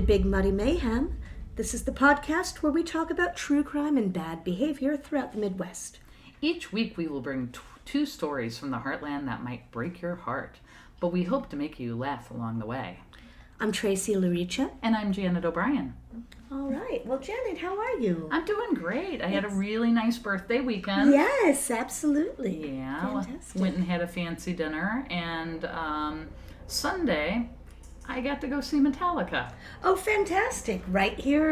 Big Muddy Mayhem. This is the podcast where we talk about true crime and bad behavior throughout the Midwest. Each week we will bring two stories from the heartland that might break your heart, but we hope to make you laugh along the way. I'm Tracey Laricha. And I'm Janet O'Brien. All right. Well, Janet, how are you? I'm doing great. I had a really nice birthday weekend. Yes, absolutely. Yeah. Fantastic. Went and had a fancy dinner, and Sunday I got to go see Metallica. Oh, fantastic. Right here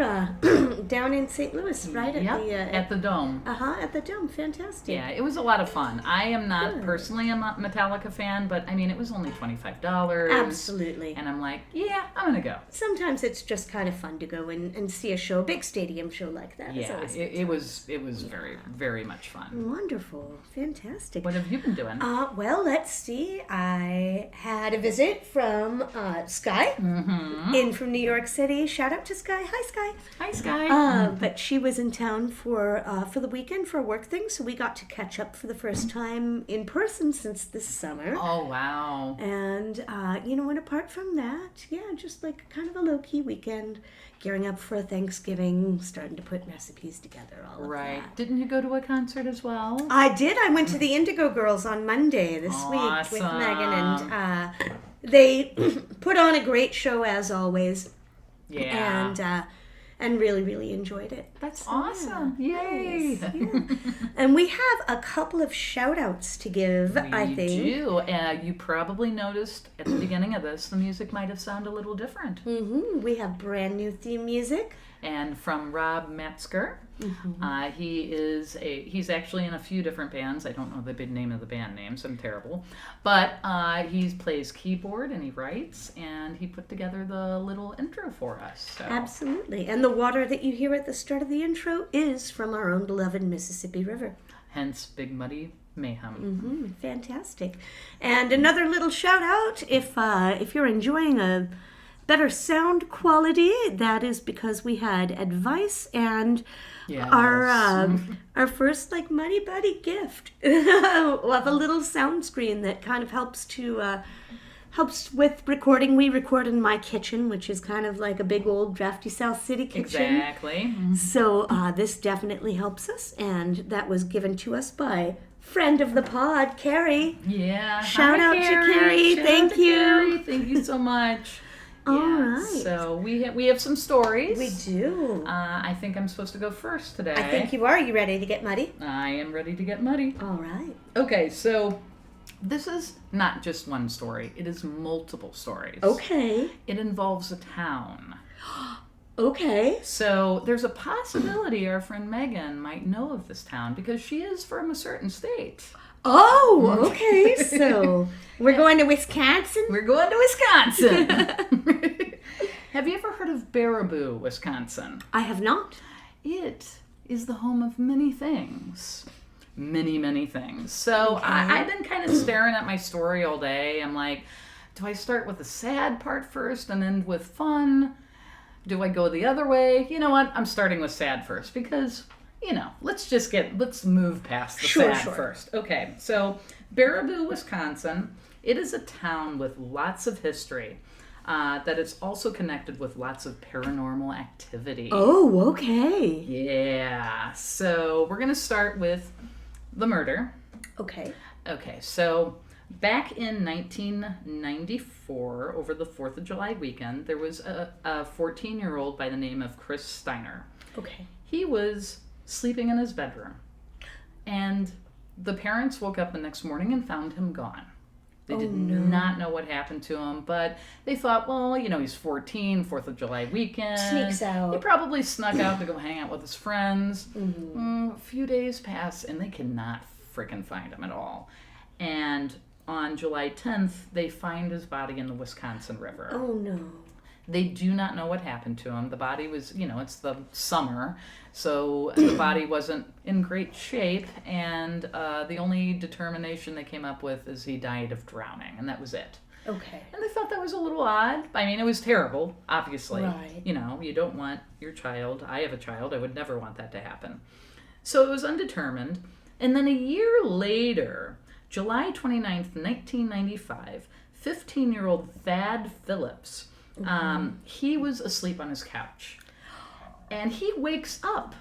down in St. Louis, right? At the Dome. At the Dome. Fantastic. Yeah, it was a lot of fun. I am not personally a Metallica fan, but I mean, it was only $25. Absolutely. And I'm like, yeah, I'm going to go. Sometimes it's just kind of fun to go and see a show, a big stadium show like that. Yeah, it was very, very much fun. Wonderful. Fantastic. What have you been doing? Well, let's see. I had a visit from Sky in from New York City. Shout out to Sky. Hi, Sky. Hi, Sky. But she was in town for the weekend for a work thing, so we got to catch up for the first time in person since this summer. Oh, wow. And, and apart from that, just like kind of a low-key weekend, gearing up for Thanksgiving, starting to put recipes together, all of Right. that. Didn't you go to a concert as well? I did. I went to the Indigo Girls on Monday this week with Awesome. Megan, and they put on a great show as always. Yeah. And really, really enjoyed it. That's awesome. Yay. Yes, yeah. And we have a couple of shout-outs to give, I think. We do. You probably noticed at the beginning of this, the music might have sounded a little different. Mm-hmm. We have brand new theme music. And from Rob Metzger. Mm-hmm. He's actually in a few different bands. I don't know the big name of the band names. I'm terrible. But he plays keyboard and he writes, and he put together the little intro for us. So. Absolutely. And the water that you hear at the start of the intro is from our own beloved Mississippi River. Hence Big Muddy Mayhem. Mm-hmm. Fantastic. And another little shout out, if you're enjoying a better sound quality, that is because we had advice and our first Muddy Buddy gift of a little sound screen that kind of helps with recording. We record in my kitchen, which is kind of like a big old drafty South City kitchen. Exactly. So this definitely helps us, and that was given to us by friend of the pod, Carrie. Yeah. Shout out Carrie. to Carrie. Thank you. Carrie. Thank you so much. All right. So we have some stories. We do. I think I'm supposed to go first today. I think you are. You ready to get muddy? I am ready to get muddy. All right. Okay, so this is not just one story. It is multiple stories. Okay. It involves a town. Okay. So there's a possibility our friend Megan might know of this town because she is from a certain state. Oh, okay. So we're going to Wisconsin? We're going to Wisconsin. Have you ever heard of Baraboo, Wisconsin? I have not. It is the home of many things. Many, many things. So Okay. I've been kind of staring at my story all day. I'm like, do I start with the sad part first and end with fun? Do I go the other way? You know what? I'm starting with sad first because... let's move past the sad first. Okay, so Baraboo, Wisconsin, it is a town with lots of history that is also connected with lots of paranormal activity. Oh, okay. Yeah, so we're going to start with the murder. Okay. Okay, so back in 1994, over the 4th of July weekend, there was a 14-year-old by the name of Chris Steiner. Okay. He was sleeping in his bedroom, and the parents woke up the next morning and found him gone. They did not know what happened to him, but they thought, well, he's 14, 4th of July weekend. Sneaks out. He probably snuck out to go hang out with his friends. Mm-hmm. A few days pass, and they cannot freaking find him at all. And on July 10th, they find his body in the Wisconsin River. Oh, no. They do not know what happened to him. The body was, it's the summer, so the body wasn't in great shape, and the only determination they came up with is he died of drowning, and that was it. Okay. And they thought that was a little odd. I mean, it was terrible, obviously. Right. You don't want your child. I have a child. I would never want that to happen. So it was undetermined. And then a year later, July 29th, 1995, 15-year-old Thad Phillips He was asleep on his couch. And he wakes up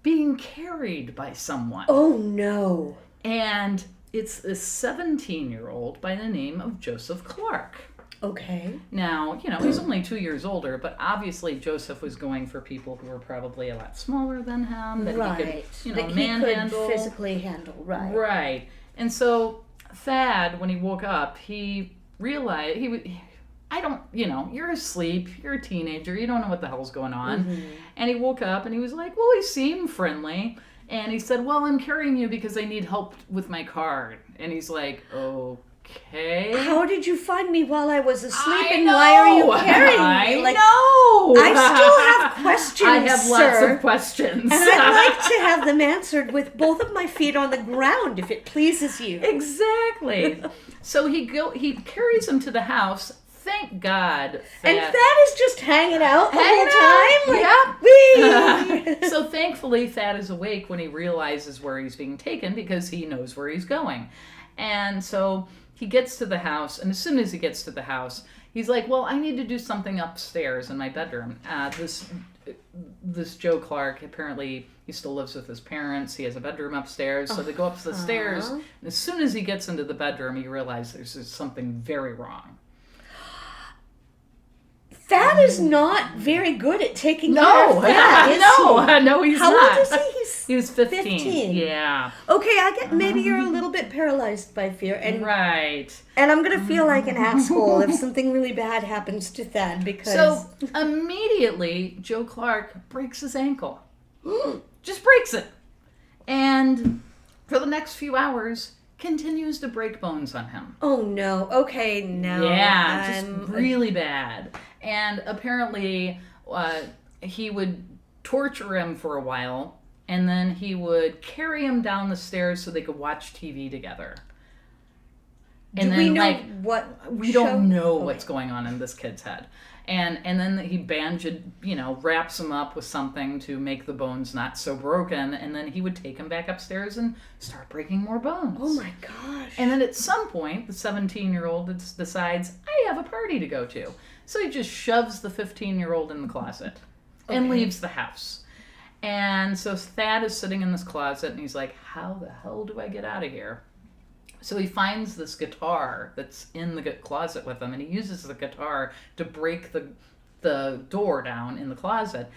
being carried by someone. Oh, no. And it's a 17-year-old by the name of Joseph Clark. Okay. Now, he's only 2 years older, but obviously Joseph was going for people who were probably a lot smaller than him. That Right. he could, that manhandle. he could physically handle. Right. Right. And so Thad, when he woke up, he realized you're asleep, you're a teenager, you don't know what the hell's going on. Mm-hmm. And he woke up and he was like, well, he seemed friendly. And he said, well, I'm carrying you because I need help with my car. And he's like, okay. How did you find me while I was asleep? I And know. why are you carrying me? I know. I still have questions, I have lots sir. of questions. And I'd like to have them answered with both of my feet on the ground, if it pleases you. Exactly. So he carries him to the house. Thank God. And Thad is just hanging out the whole time? Yep. So thankfully, Thad is awake when he realizes where he's being taken because he knows where he's going. And so he gets to the house, and as soon as he gets to the house, he's like, well, I need to do something upstairs in my bedroom. This Joe Clark, apparently he still lives with his parents. He has a bedroom upstairs, so they go up the stairs. And as soon as he gets into the bedroom, he realizes there's something very wrong. Thad is not very good at taking care of Thad, is he? No, he's How not. old is he? He was 15. Yeah. Okay, I get maybe you're a little bit paralyzed by fear. And, Right. And I'm going to feel like an asshole if something really bad happens to Thad because... So immediately, Joe Clark breaks his ankle. Just breaks it. And for the next few hours, continues to break bones on him. Oh, no. Okay, no. Yeah, just really bad. And apparently, he would torture him for a while, and then he would carry him down the stairs so they could watch TV together. And Do then, we know what we show? don't know what's going on in this kid's head. And then he wraps him up with something to make the bones not so broken, and then he would take him back upstairs and start breaking more bones. Oh my gosh. And then at some point, the 17-year-old decides, I have a party to go to. So he just shoves the 15-year-old in the closet and leaves the house. And so Thad is sitting in this closet, and he's like, how the hell do I get out of here? So he finds this guitar that's in the closet with him, and he uses the guitar to break the door down in the closet.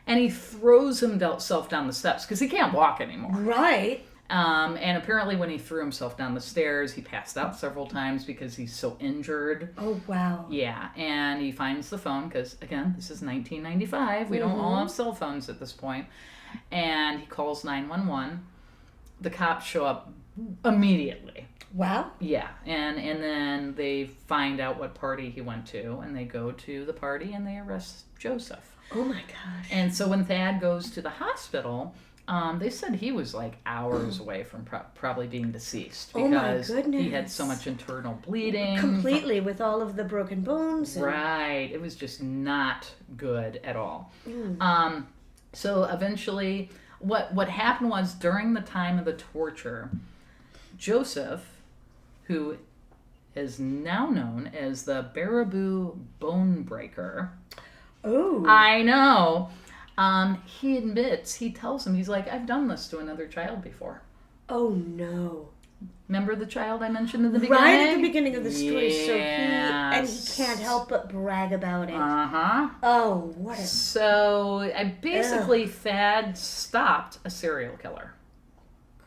And he throws himself down the steps because he can't walk anymore. Right. And apparently when he threw himself down the stairs, he passed out several times because he's so injured. Oh, wow. Yeah, and he finds the phone because, again, this is 1995. We don't all have cell phones at this point. And he calls 911. The cops show up immediately. Wow. Yeah, and then they find out what party he went to, and they go to the party, and they arrest Joseph. Oh, my gosh. And so when Thad goes to the hospital... they said he was like hours away from probably being deceased because he had so much internal bleeding. Completely, with all of the broken bones. Right. It was just not good at all. So eventually, what happened was during the time of the torture, Joseph, who is now known as the Baraboo Bone Breaker. Oh. I know. He tells him, he's like, I've done this to another child before. Oh, no. Remember the child I mentioned in the beginning? Right at the beginning of the story. Yes. So he can't help but brag about it. Uh-huh. Oh, what a... So, basically, Thad stopped a serial killer.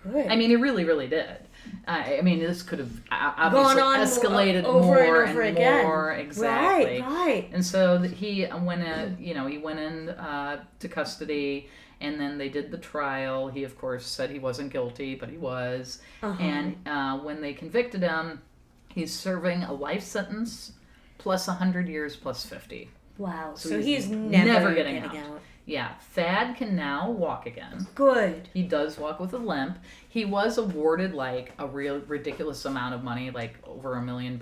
Good. I mean, he really, really did. I mean, this could have obviously gone on escalated over more and over and again. more. Exactly. Right. And so he went in to custody, and then they did the trial. He, of course, said he wasn't guilty, but he was. And when they convicted him, he's serving a life sentence plus 100 years plus 50. Wow. So he's never getting out. Yeah, Thad can now walk again. Good. He does walk with a limp. He was awarded like a real ridiculous amount of money, like over $1 million,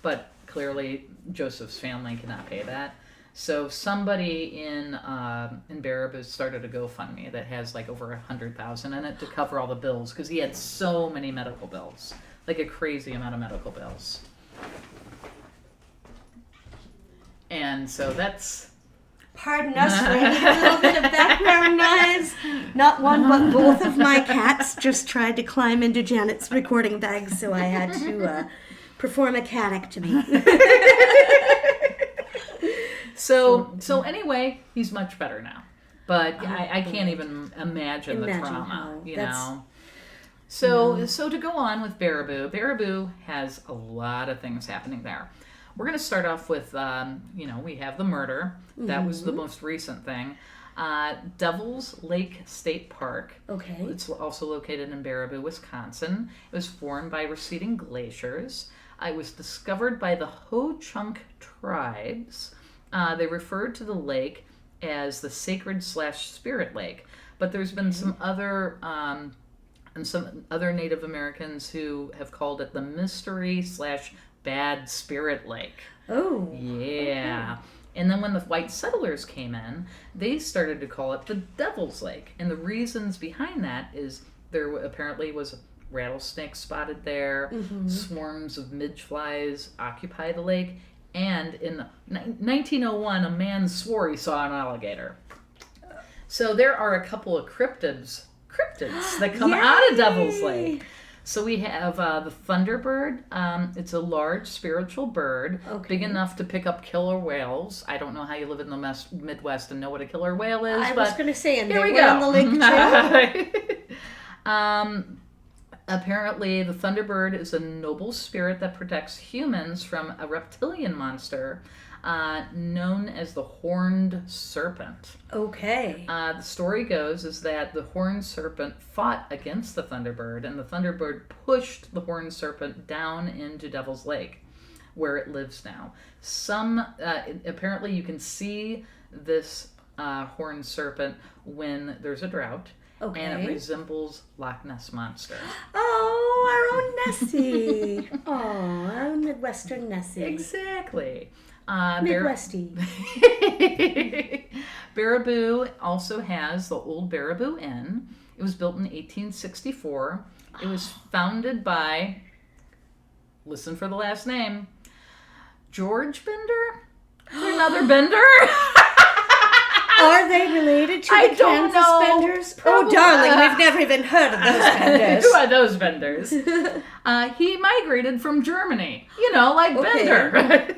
but clearly Joseph's family cannot pay that. So somebody in Baraboo started a GoFundMe that has like over $100,000 in it to cover all the bills because he had so many medical bills, like a crazy amount of medical bills. And so that's... Pardon us for a little bit of background noise. Not one, but both of my cats just tried to climb into Janet's recording bag, so I had to perform a catectomy. So anyway, he's much better now. But I can't even imagine the trauma, you know. So to go on with Baraboo, Baraboo has a lot of things happening there. We're going to start off with, we have the murder. That was the most recent thing. Devil's Lake State Park. Okay. It's also located in Baraboo, Wisconsin. It was formed by receding glaciers. It was discovered by the Ho-Chunk tribes. They referred to the lake as the Sacred/Spirit Lake. But there's been some other... and some other Native Americans who have called it the Mystery/Bad Spirit Lake. Oh. Yeah. Okay. And then when the white settlers came in, they started to call it the Devil's Lake. And the reasons behind that is there apparently was rattlesnakes spotted there, swarms of midge-flies occupy the lake, and in 1901, a man swore he saw an alligator. So there are a couple of cryptids that come out of Devil's Lake. So we have the thunderbird. It's a large spiritual bird, big enough to pick up killer whales. I don't know how you live in the Midwest and know what a killer whale is. I was going to say, and here they we were go. on the lake too. Apparently, the thunderbird is a noble spirit that protects humans from a reptilian monster known as the horned serpent. Okay. The story goes is that the horned serpent fought against the thunderbird, and the thunderbird pushed the horned serpent down into Devil's Lake, where it lives now. Apparently you can see this horned serpent when there's a drought. Okay. And it resembles Loch Ness Monster. Oh, our own Nessie. Oh, our own Midwestern Nessie. Exactly. Midwesty. Baraboo also has the Old Baraboo Inn. It was built in 1864. It was founded by, listen for the last name, George Bender? Another Bender? Are they related to the Kansas Benders? Oh, darling, we've never even heard of those Benders. Who are those Benders? He migrated from Germany, like Bender.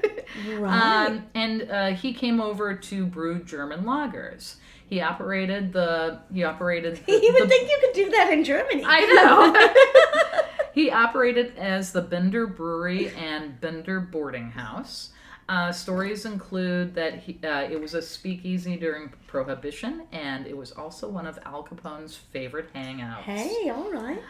Right. And he came over to brew German lagers. He operated. You would think you could do that in Germany. I know. He operated as the Bender Brewery and Bender Boarding House. Stories include that it was a speakeasy during Prohibition, and it was also one of Al Capone's favorite hangouts. Hey, all right.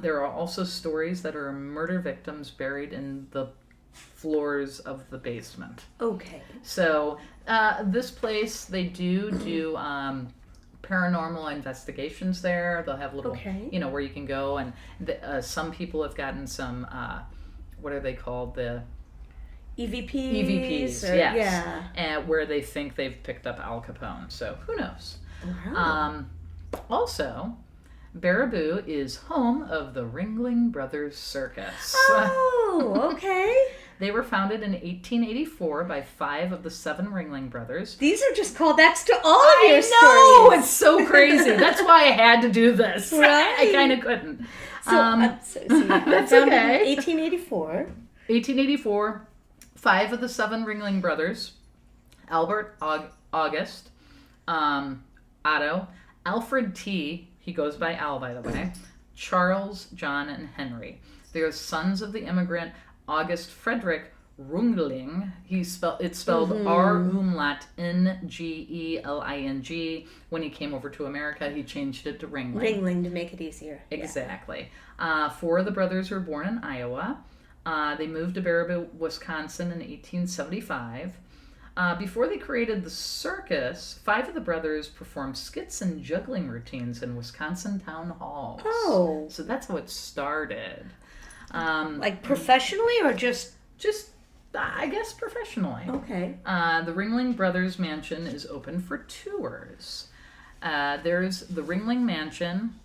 There are also stories that are murder victims buried in the floors of the basement. Okay. So this place, they do paranormal investigations there. They'll have little, where you can go, and some people have gotten some, what are they called? The EVPs, yes. Yeah. And where they think they've picked up Al Capone. So who knows? Wow. Also, Baraboo is home of the Ringling Brothers Circus. Oh, okay. They were founded in 1884 by 5 of the 7 Ringling Brothers. These are just callbacks to all of your stories. I know! It's so crazy. That's why I had to do this. Right. I kind of couldn't. That's okay. 1884. 1884. 5 of the 7 Ringling Brothers, Albert, August, Otto, Alfred T., he goes by Al, by the way, Charles, John, and Henry. They are sons of the immigrant August Frederick Rungling. It's spelled R-N-G-E-L-I-N-G. When he came over to America, he changed it to Ringling. Ringling to make it easier. Exactly. 4 of the brothers were born in Iowa. They moved to Baraboo, Wisconsin in 1875. Before they created the circus, 5 of the brothers performed skits and juggling routines in Wisconsin town halls. Oh. So that's how it started. Like professionally or just I guess professionally. Okay. The Ringling Brothers Mansion is open for tours. There's the Ringling Mansion,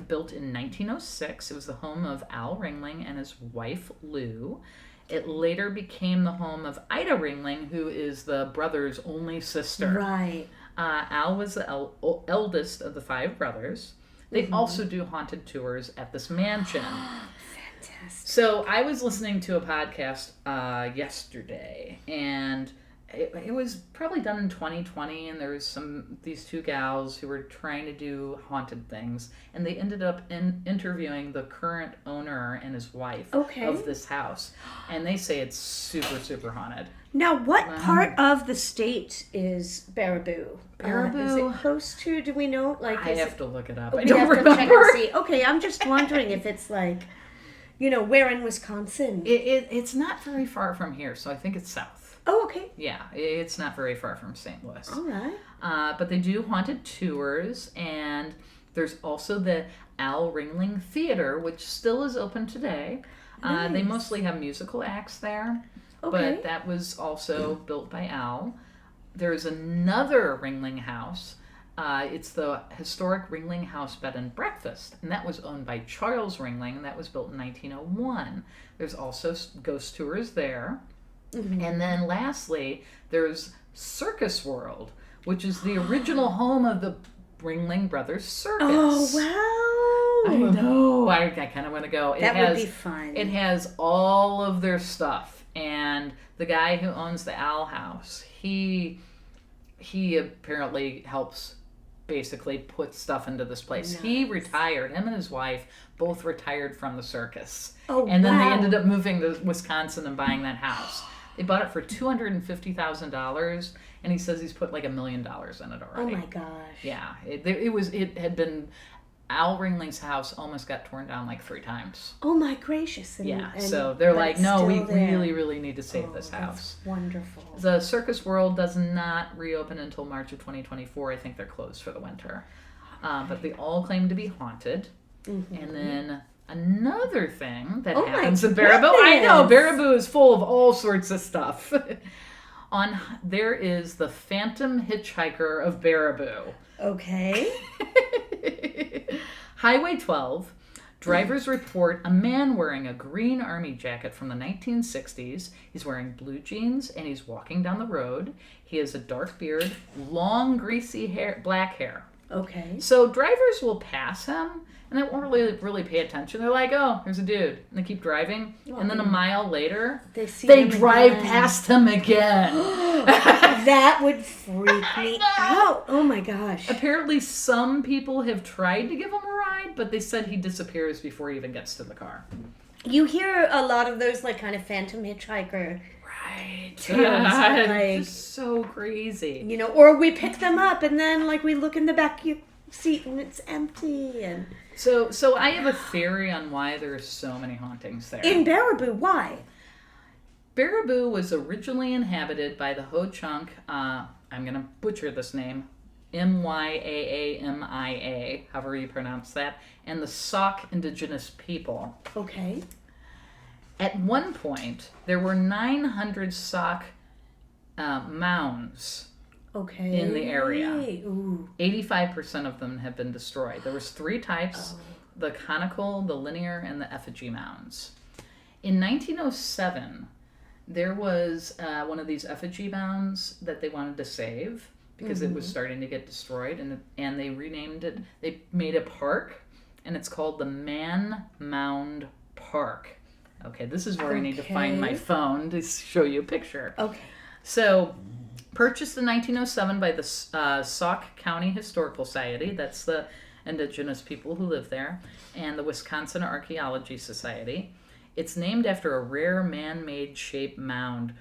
built in 1906. It was the home of Al Ringling and his wife, Lou. It later became the home of Ida Ringling, who is the brother's only sister. Right. Al was the eldest of the 5 brothers. They also do haunted tours at this mansion. Fantastic. So I was listening to a podcast yesterday, and it was probably done in 2020, and there was these 2 gals who were trying to do haunted things, and they ended up interviewing the current owner and his wife of this house, and they say it's super, super haunted. Now, what part of the state is Baraboo? Baraboo. Is it close to? Do we know? Like, I have to look it up. We I don't have remember. to check and see. Okay, I'm just wondering if it's like, where in Wisconsin? It's not very far from here, so I think it's south. Oh, okay. Yeah, it's not very far from St. Louis. All right. But they do haunted tours, and there's also the Al Ringling Theater, which still is open today. Nice. They mostly have musical acts there, but that was also built by Al. There's another Ringling House. It's the historic Ringling House Bed and Breakfast, and that was owned by Charles Ringling, and that was built in 1901. There's also ghost tours there. And then lastly, there's Circus World, which is the original home of the Ringling Brothers Circus. Oh, wow. I know. I kind of want to go. Would be fun. It has all of their stuff. And the guy who owns the Owl House, he apparently helps basically put stuff into this place. Nice. He retired. Him and his wife both retired from the circus. Oh, and then wow. they ended up moving to Wisconsin and buying that house. They bought it for $250,000, and he says he's put like $1 million in it already. Oh my gosh. Yeah, it had been Al Ringling's house almost got torn down like 3 times. Oh my gracious. So they're but like, it's no, we still there. really, really need to save this That's house. wonderful. The Circus World does not reopen until March of 2024. I think they're closed for the winter. But they all claim to be haunted. And then another thing that happens in Baraboo. I know, Baraboo is full of all sorts of stuff. There is the Phantom Hitchhiker of Baraboo. Okay. Highway 12. Drivers report a man wearing a green army jacket from the 1960s. He's wearing blue jeans and he's walking down the road. He has a dark beard, long greasy hair, black hair. Okay. So drivers will pass him and they won't really pay attention. They're like, oh, there's a dude. And they keep driving. And then a mile later, they drive past him again. That would freak me out. Oh my gosh. Apparently some people have tried to give him a ride, but they said he disappears before he even gets to the car. You hear a lot of those like kind of phantom hitchhiker. Right. Like, it's so crazy. Or we pick them up and then like we look in the back seat and it's empty and So I have a theory on why there's so many hauntings there. in Baraboo, why? Baraboo was originally inhabited by the Ho-Chunk, I'm going to butcher this name, Myaamia, however you pronounce that, and the Sauk indigenous people. Okay. At one point, there were 900 Sauk mounds in the area. Ooh. 85% of them have been destroyed. There was 3 types, the conical, the linear, and the effigy mounds. In 1907, there was one of these effigy mounds that they wanted to save because it was starting to get destroyed, and they renamed it. They made a park, and it's called the Man Mound Park. Okay, this is where I need to find my phone to show you a picture. Okay. So, purchased in 1907 by the Sauk County Historical Society, that's the indigenous people who live there, and the Wisconsin Archaeology Society. It's named after a rare man-made shaped mound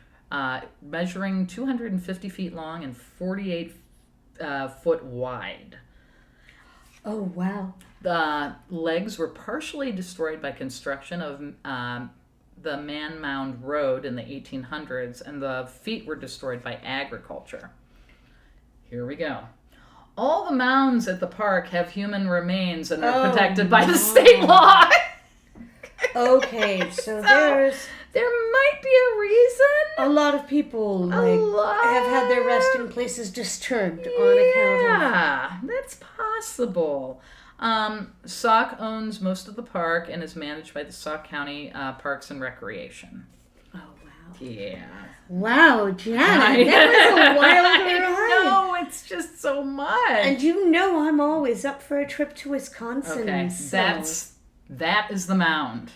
measuring 250 feet long and 48 foot wide. Oh, wow. The legs were partially destroyed by construction of the Man Mound Road in the 1800s, and the feet were destroyed by agriculture. Here we go. All the mounds at the park have human remains and are protected by the state law. Okay, so there might be a reason. a lot of people have had their resting places disturbed on account of... Yeah, that's possible. Sauk owns most of the park and is managed by the Sauk County Parks and Recreation. Yeah. Wow, Janet, that was a wilder ride. No, it's just so much. And you know I'm always up for a trip to Wisconsin. Okay, So. that is the mound.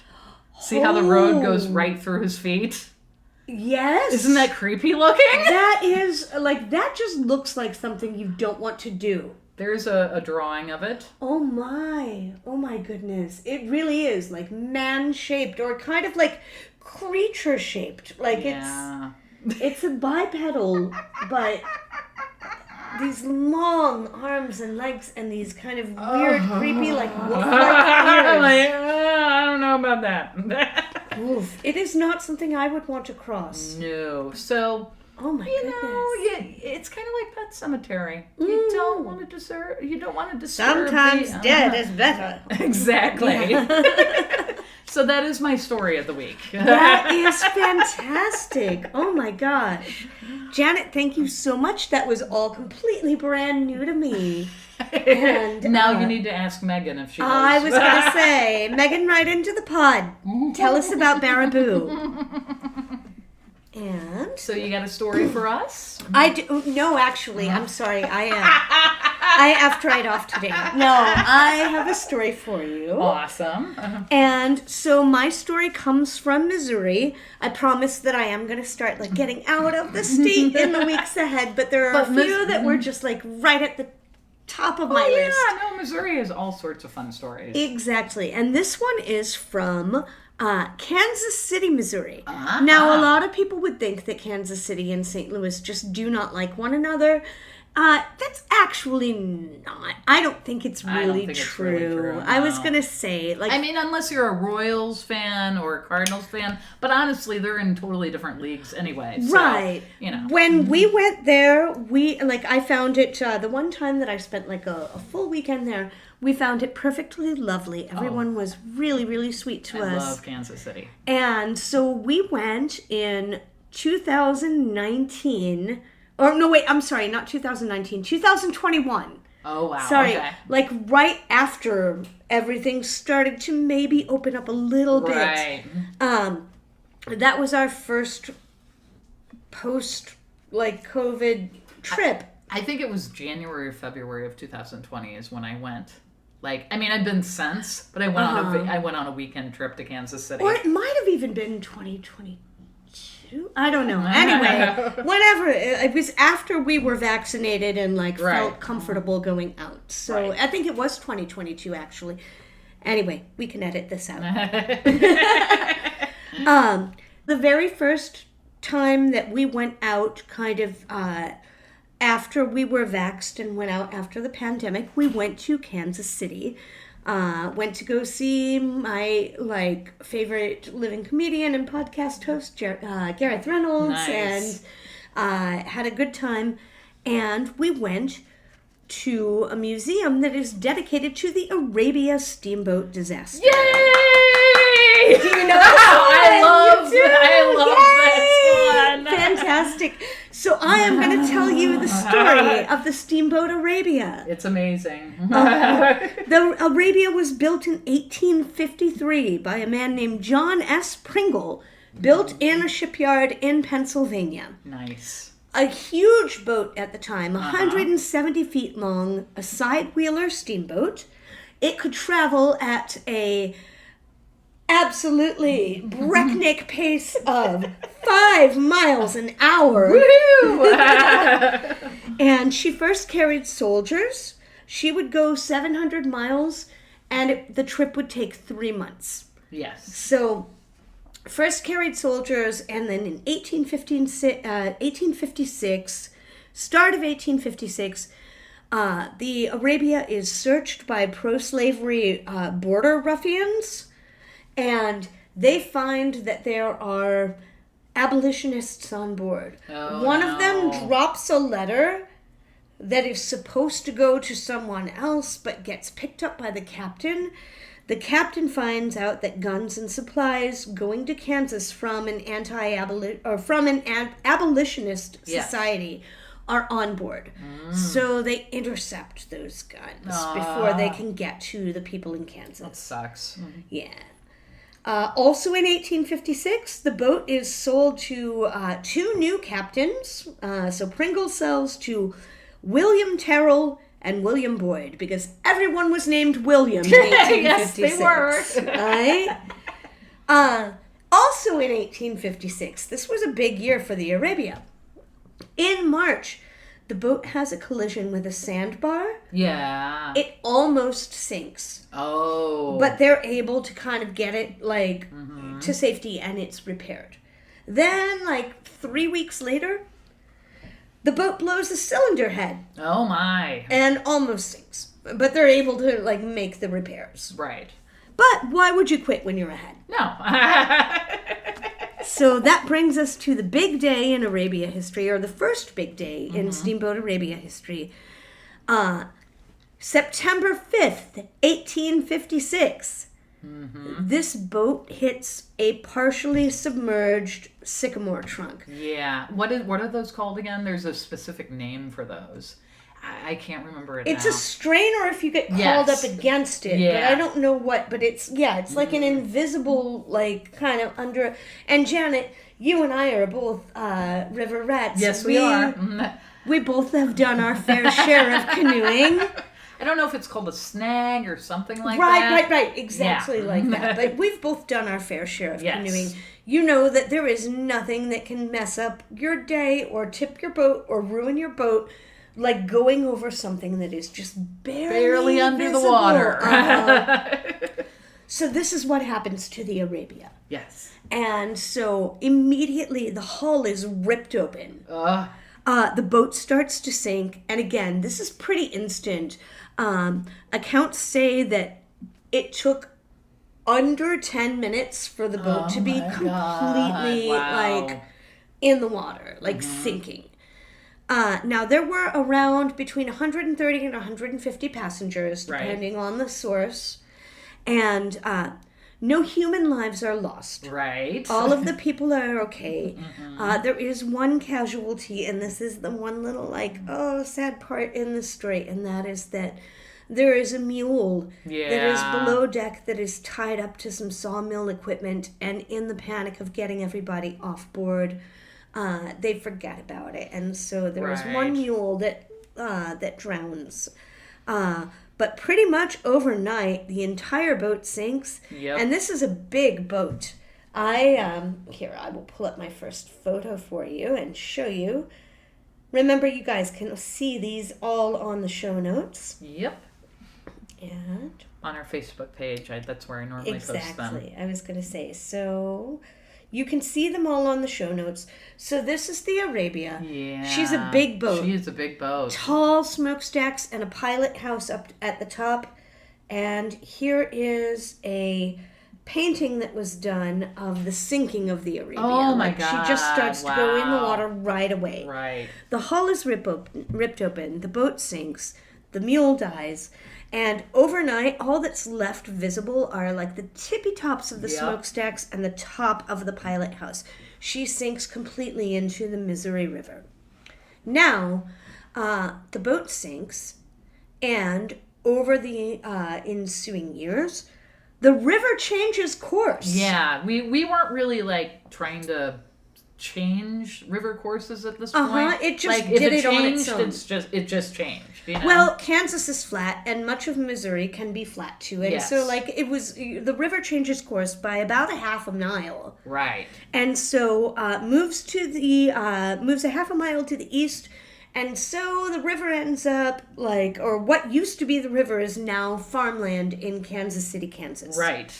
See how the road goes right through his feet? Yes. Isn't that creepy looking? That is, like, that just looks like something you don't want to do. There's a drawing of it. Oh my goodness. It really is, like, man-shaped or kind of like creature-shaped. Like, it's a bipedal, but these long arms and legs and these kind of weird, creepy, like, wolf-like ears. I don't know about that. Oof. It is not something I would want to cross. No. So, oh my goodness. it's kind of like Pet Cemetery. You don't want to disturb. You don't want to disturb. Sometimes dead is better. Exactly. So that is my story of the week. That is fantastic. Oh my gosh. Janet, thank you so much. That was all completely brand new to me. And now you need to ask Megan if she knows. I was going to say, Megan, right into the pod. Tell us about Baraboo. And so you got a story for us? I do. No, actually, I'm sorry. I effed right off today. No, I have a story for you. Awesome. And so my story comes from Missouri. I promise that I am going to start like getting out of the state in the weeks ahead, but there are a few that were just like right at the top of my list. Yeah, no, Missouri has all sorts of fun stories. Exactly. And this one is from Kansas City, Missouri. Now, a lot of people would think that Kansas City and St. Louis just do not like one another. That's actually not. I don't think it's really true. No. I was going to say, like... I mean, unless you're a Royals fan or a Cardinals fan, but honestly, they're in totally different leagues anyway. So, right. You know. When we went there, I found it, the one time that I spent like a full weekend there, we found it perfectly lovely. Everyone was really, really sweet to us. I love Kansas City. And so we went in 2019... Or no, wait, I'm sorry, not 2019, 2021. Oh, wow. Sorry, okay. Like right after everything started to maybe open up a little bit. Right. That was our first post, like, COVID trip. I think it was January or February of 2020 is when I went. Like, I mean, I've been since, but I went on a weekend trip to Kansas City. Or it might have even been 2022. I don't know. Anyway, whatever. It was after we were vaccinated and felt comfortable going out. So I think it was 2022 actually. Anyway, we can edit this out. The very first time that we went out, kind of after we were vaxxed and went out after the pandemic, we went to Kansas City. Went to go see my favorite living comedian and podcast host, Gareth Reynolds, nice. And had a good time. And we went to a museum that is dedicated to the Arabia Steamboat disaster. Yay! Do you know that? I love that one. Fantastic. So I am going to tell you the story of the steamboat Arabia. It's amazing. The Arabia was built in 1853 by a man named John S. Pringle, built in a shipyard in Pennsylvania. Nice. A huge boat at the time, 170 feet long, a side-wheeler steamboat. It could travel at a absolutely breakneck pace of 5 miles an hour. Woohoo! And she first carried soldiers. She would go 700 miles, and the trip would take 3 months. Yes. So, first carried soldiers, and then in 1856, start of 1856, the Arabia is searched by pro-slavery border ruffians, and they find that there are abolitionists on board. One of them drops a letter that is supposed to go to someone else, but gets picked up by the captain. The captain finds out that guns and supplies going to Kansas from an abolitionist society are on board. So they intercept those guns before they can get to the people in Kansas. That sucks. Yeah. Also in 1856, the boat is sold to two new captains. So Pringle sells to William Terrell and William Boyd, because everyone was named William in 1856. Yes, they were. Right? Also in 1856, this was a big year for the Arabia. In March, the boat has a collision with a sandbar. Yeah. It almost sinks. Oh. But they're able to kind of get it, to safety, and it's repaired. Then, 3 weeks later, the boat blows a cylinder head. Oh, my. And almost sinks. But they're able to, make the repairs. Right. But why would you quit when you're ahead? No. So that brings us to the big day in Arabia history, or the first big day in Steamboat Arabia history. September 5th, 1856. This boat hits a partially submerged sycamore trunk. Yeah. What are those called again? There's a specific name for those. I can't remember it It's now. a strainer if you get called up against it. Yeah. But I don't know what. But it's like an invisible, kind of under. And Janet, you and I are both river rats. Yes, we are. We both have done our fair share of canoeing. I don't know if it's called a snag or something like that. Right. Exactly like that. But we've both done our fair share of Yes. canoeing. You know that there is nothing that can mess up your day or tip your boat or ruin your boat like going over something that is just barely under visible. the water. So this is what happens to the Arabia. Yes. And so immediately the hull is ripped open. The boat starts to sink. And again, this is pretty instant. Accounts say that it took under 10 minutes for the boat to be completely in the water, sinking. Now, there were around between 130 and 150 passengers, depending on the source. And no human lives are lost. Right. All of the people are okay. There is one casualty, and this is the one little, sad part in the story, and that is that there is a mule that is below deck that is tied up to some sawmill equipment, and in the panic of getting everybody off board, they forget about it, and so there is one mule that drowns. But pretty much overnight, the entire boat sinks, and this is a big boat. I will pull up my first photo for you and show you. Remember, you guys can see these all on the show notes. Yep. And on our Facebook page, that's where I normally post them. Exactly. I was going to say, so you can see them all on the show notes. So this is the Arabia. Yeah. She's a big boat. She is a big boat. Tall smokestacks and a pilot house up at the top. And here is a painting that was done of the sinking of the Arabia. Oh my God. She just starts to go in the water right away. Right. The hull is ripped open. The boat sinks. The mule dies. And overnight, all that's left visible are the tippy tops of the smokestacks and the top of the pilot house. She sinks completely into the Missouri River. Now, the boat sinks, and over the ensuing years, the river changes course. Yeah, we weren't really trying to change river courses at this point. It just did it on its own. It just changed. You know? Well, Kansas is flat, and much of Missouri can be flat too. And so, it was the river changes course by about a half a mile. Right. And so moves a half a mile to the east, and so the river ends up or what used to be the river is now farmland in Kansas City, Kansas. Right.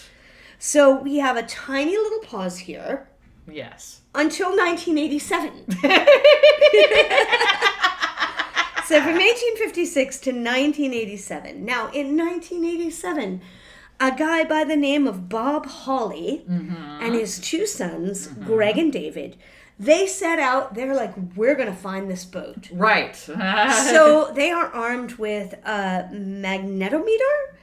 So we have a tiny little pause here. Yes. Until 1987. So from 1856 to 1987. Now, in 1987, a guy by the name of Bob Hawley and his two sons, Greg and David, they set out, they're like, we're going to find this boat. Right. So they are armed with a magnetometer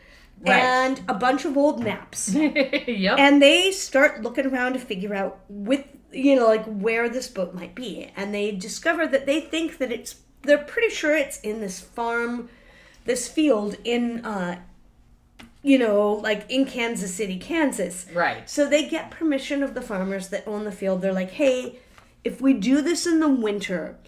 and a bunch of old maps. Yep. And they start looking around to figure out where this boat might be. And they discover that they think that they're pretty sure it's in this field in, like in Kansas City, Kansas. Right. So they get permission of the farmers that own the field. They're like, hey, if we do this in the winter,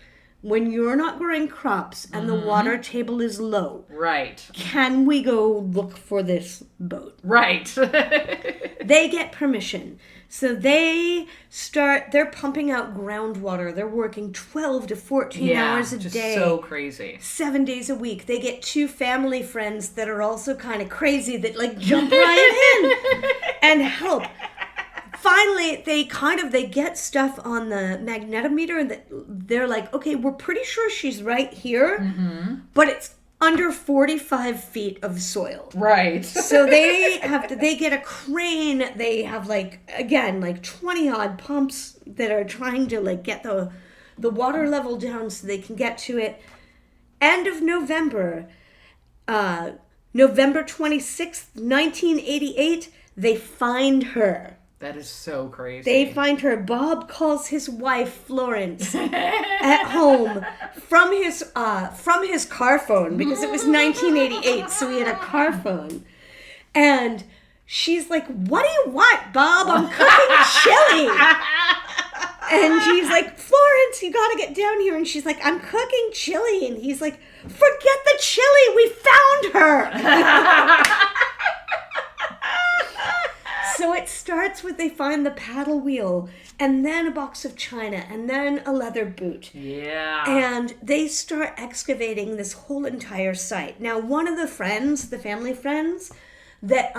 when you're not growing crops and the water table is low, right, can we go look for this boat? Right. They get permission. So they're pumping out groundwater. They're working 12 to 14 hours a just day. So crazy. 7 days a week. They get 2 family friends that are also kind of crazy that like jump right in and help. Finally, they get stuff on the magnetometer and they're like, okay, we're pretty sure she's right here, but it's under 45 feet of soil. Right. So they get a crane. They have like 20 odd pumps that are trying to like get the water level down so they can get to it. End of November, November 26th, 1988, they find her. That is so crazy. They find her. Bob calls his wife Florence at home from his car phone because it was 1988, so he had a car phone. And she's like, "What do you want, Bob? I'm cooking chili." And he's like, "Florence, you gotta get down here." And she's like, "I'm cooking chili." And he's like, "Forget the chili. We found her." So it starts with they find the paddle wheel and then a box of china and then a leather boot. Yeah. And they start excavating this whole entire site. Now, one of the family friends that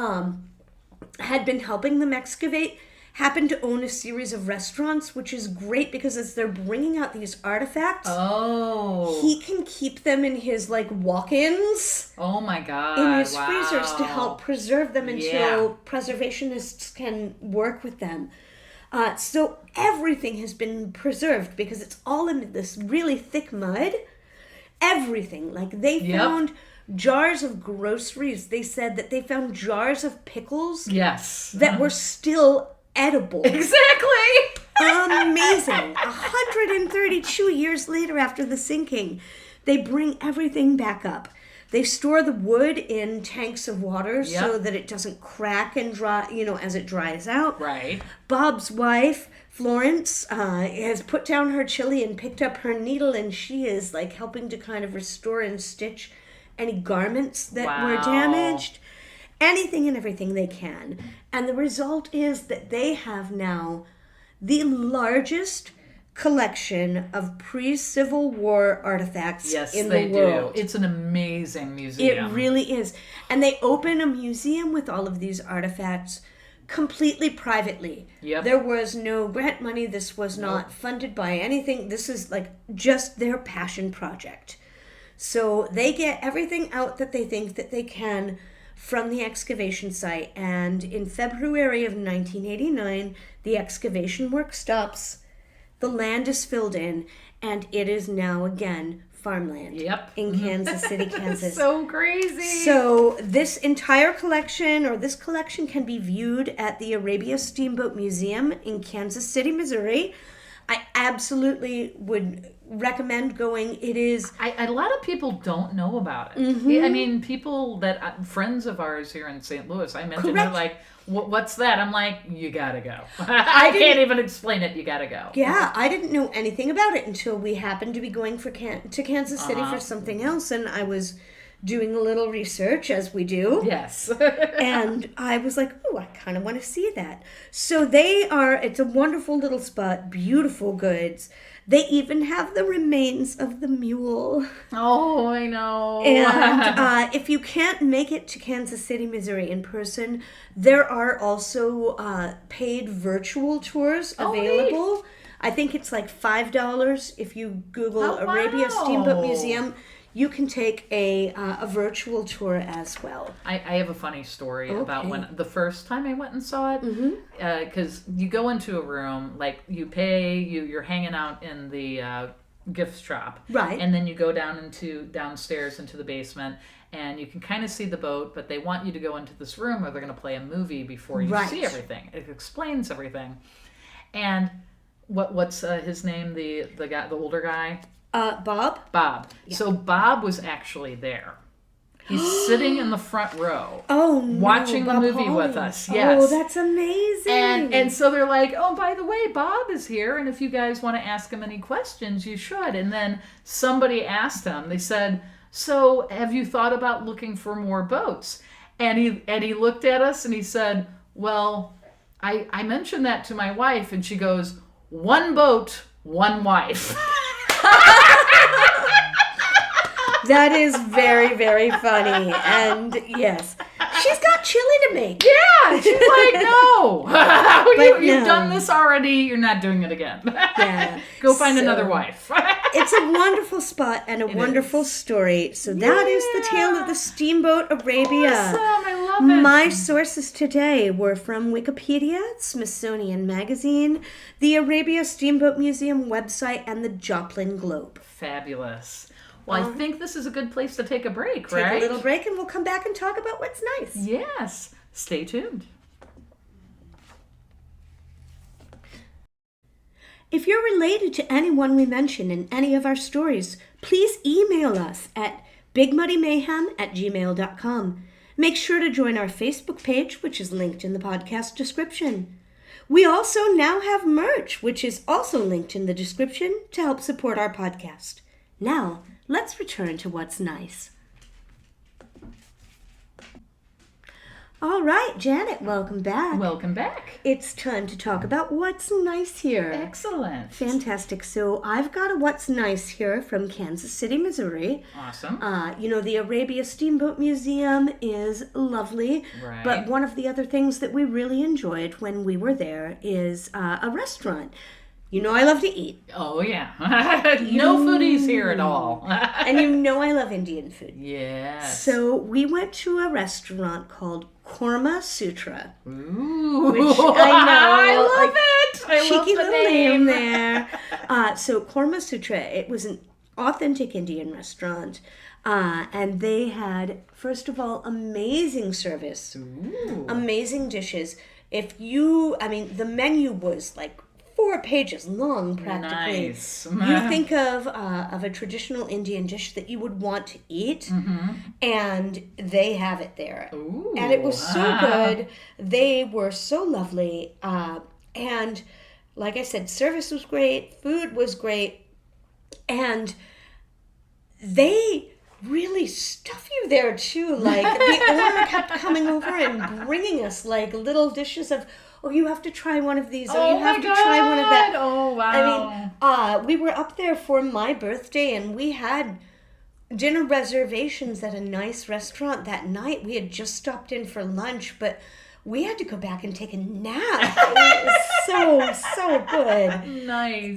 had been helping them excavate happened to own a series of restaurants, which is great because as they're bringing out these artifacts, he can keep them in his like walk-ins. Oh my God! In his freezers to help preserve them until preservationists can work with them. So everything has been preserved because it's all in this really thick mud. Everything, like they found jars of groceries. They said that they found jars of pickles. Yes. That were still edible. Exactly. Amazing. 132 years later after the sinking, they bring everything back up. They store the wood in tanks of water so that it doesn't crack and dry, as it dries out. Right. Bob's wife, Florence, has put down her chili and picked up her needle, and she is like helping to kind of restore and stitch any garments that were damaged. Anything and everything they can. And the result is that they have now the largest collection of pre-Civil War artifacts in the world. Do. It's an amazing museum. It really is. And they open a museum with all of these artifacts completely privately. Yep. There was no grant money. This was not funded by anything. This is like just their passion project. So they get everything out that they think that they can from the excavation site, and in February of 1989, the excavation work stops, the land is filled in, and it is now again farmland in Kansas City, Kansas. So crazy. So this entire collection, or this collection, can be viewed at the Arabia Steamboat Museum in Kansas City, Missouri. I absolutely would recommend going. It is... A lot of people don't know about it. I mean, people that... friends of ours here in St. Louis, I mentioned, they're like, what's that? I'm like, you gotta go. I can't even explain it. You gotta go. Yeah, I didn't know anything about it until we happened to be going to Kansas City for something else, and I was doing a little research, as we do. Yes. And I was like, oh, I kind of want to see that. So it's a wonderful little spot, beautiful goods. They even have the remains of the mule. Oh, I know. And if you can't make it to Kansas City, Missouri in person, there are also paid virtual tours available. Neat. I think it's like $5 if you Google Arabia Steamboat Museum. You can take a virtual tour as well. I have a funny story about when the first time I went and saw it. Because you go into a room, like you pay, you're hanging out in the gift shop. Right. And then you go downstairs into the basement, and you can kind of see the boat, but they want you to go into this room where they're going to play a movie before you see everything. It explains everything. And what's his name? The guy, the older guy? Bob? Bob. Yeah. So Bob was actually there. He's sitting in the front row. Oh, no, watching the Bob movie Holly. with us. Yes. Oh, that's amazing. And so they're like, oh, by the way, Bob is here, and if you guys want to ask him any questions, you should. And then somebody asked him, they said, so have you thought about looking for more boats? And he looked at us and he said, well, I mentioned that to my wife, and she goes, one boat, one wife. That is very, very funny. And yes, she's got chili to make. Yeah, she's like, no. You've no. done this already. You're not doing it again. Yeah. Go find another wife. It's a wonderful spot and a wonderful story. So that is the tale of the Steamboat Arabia. Awesome. I love it. My sources today were from Wikipedia, Smithsonian Magazine, the Arabia Steamboat Museum website, and the Joplin Globe. Fabulous. Well, I think this is a good place to take a break, Take right? a little break and we'll come back and talk about what's nice. Yes. Stay tuned. If you're related to anyone we mention in any of our stories, please email us at bigmuddymayhem@gmail.com. Make sure to join our Facebook page, which is linked in the podcast description. We also now have merch, which is also linked in the description to help support our podcast. Now, let's return to what's nice. All right, Janet, welcome back. Welcome back. It's time to talk about what's nice here. Excellent. Fantastic. So I've got a what's nice here from Kansas City, Missouri. Awesome. The Arabia Steamboat Museum is lovely. Right. But one of the other things that we really enjoyed when we were there is a restaurant. You know I love to eat. Oh, yeah. No foodies here at all. And you know I love Indian food. Yes. So we went to a restaurant called Korma Sutra. Ooh. Which I know. I love it. I love Cheeky the little name there. So Korma Sutra, it was an authentic Indian restaurant. And they had, first of all, amazing service. Ooh. Amazing dishes. The menu was like 4 pages long, practically. Nice. You think of a traditional Indian dish that you would want to eat, and they have it there. Ooh. And it was so good. They were so lovely. And like I said, service was great, food was great, and they really stuff you there too. Like the owner kept coming over and bringing us like little dishes of, oh, you have to try one of these. Oh, you have to try one of that. Oh, wow. I mean, we were up there for my birthday and we had dinner reservations at a nice restaurant that night. We had just stopped in for lunch, but we had to go back and take a nap. It was so good. Nice.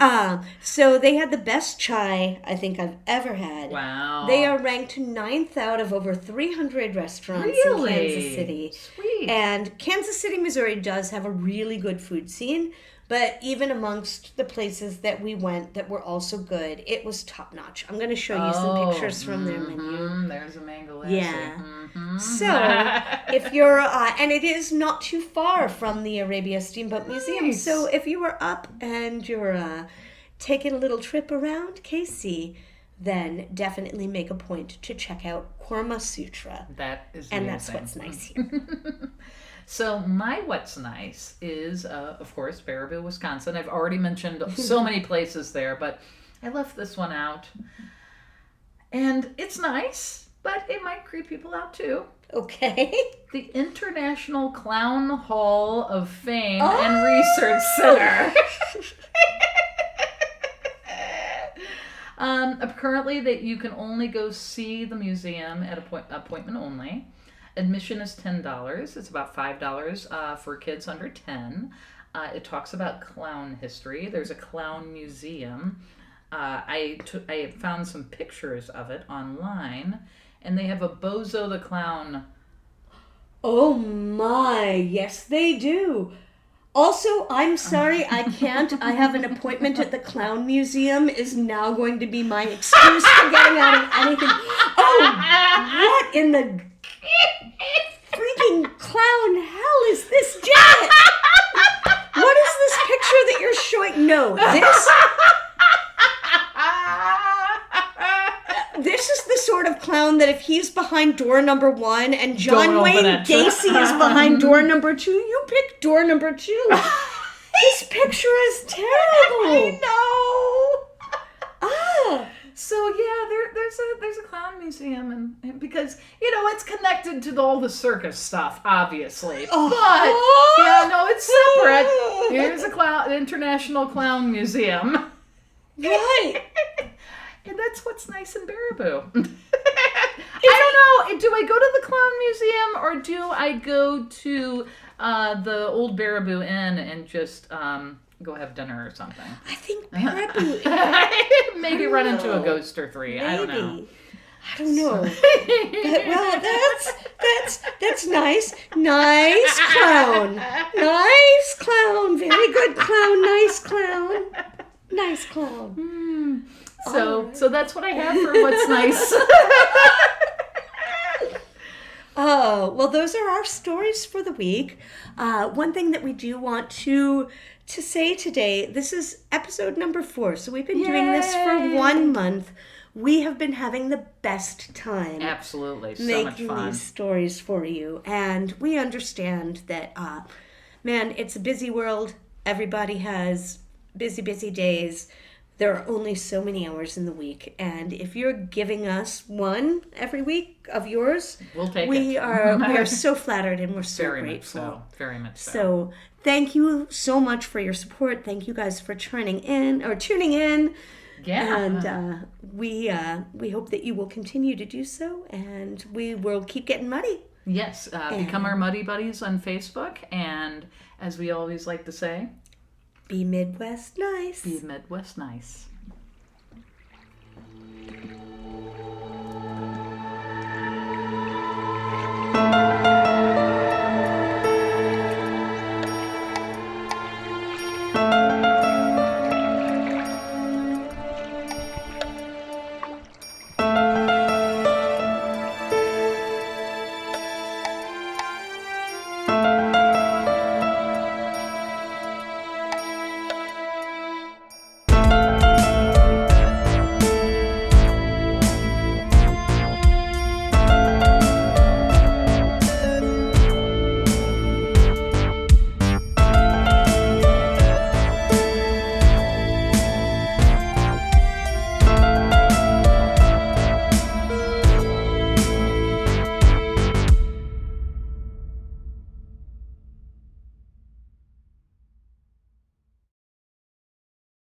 So they had the best chai I think I've ever had. Wow. They are ranked 9th out of over 300 restaurants in Kansas City. Sweet. And Kansas City, Missouri does have a really good food scene, but even amongst the places that we went that were also good, it was top notch. I'm going to show you some pictures from their menu. There's a mango lassi. Yeah. So, if you're, and it is not too far from the Arabia Steamboat Museum. Nice. So, if you are up and you're taking a little trip around KC, then definitely make a point to check out Korma Sutra. That is and amazing. that's what's nice here. So my what's nice is, of course, Baraboo, Wisconsin. I've already mentioned so many places there, but I left this one out. And it's nice, but it might creep people out too. Okay. The International Clown Hall of Fame and Research Center. Currently, that you can only go see the museum at appointment only. Admission is $10. It's about $5 for kids under 10. It talks about clown history. There's a clown museum. I found some pictures of it online, and they have a Bozo the Clown. Oh my, yes they do. Also, I'm sorry, I can't. I have an appointment at the Clown Museum is now going to be my excuse for getting out of anything. Oh, what in the freaking clown hell is this, Janet? What is this picture that you're showing? No, this is the sort of clown that if he's behind door number 1 and John Don't open Wayne it. Gacy is behind door number 2, you pick door number 2. This picture is terrible. I know. Ah. So yeah, there's a clown museum, and because it's connected to all the circus stuff, obviously. Oh. But yeah, no, it's separate. Here's a international clown museum. Right. And that's what's nice in Baraboo. I don't know. Do I go to the clown museum or do I go to the old Baraboo Inn and just go have dinner or something? I think Baraboo. Maybe run into a ghost or 3. Maybe. I don't know. I don't know. But, well, that's nice. Nice clown. Nice clown. Very good clown. Nice clown. Nice clown. So that's what I have for what's nice. Oh, well, those are our stories for the week. One thing that we do want to say today, this is episode number 4, so we've been doing this for 1 month. We have been having the best time. Absolutely, so much making fun. these stories for you. And we understand that, man, it's a busy world. Everybody has busy days. There are only so many hours in the week, and if you're giving us one every week of yours, we'll take we it. are so flattered and we're so Very grateful. much so. Very much so. So thank you so much for your support. Thank you guys for tuning in. Yeah. And we hope that you will continue to do so, and we will keep getting muddy. Yes, become our Muddy Buddies on Facebook, and as we always like to say, be Midwest nice. be Midwest nice.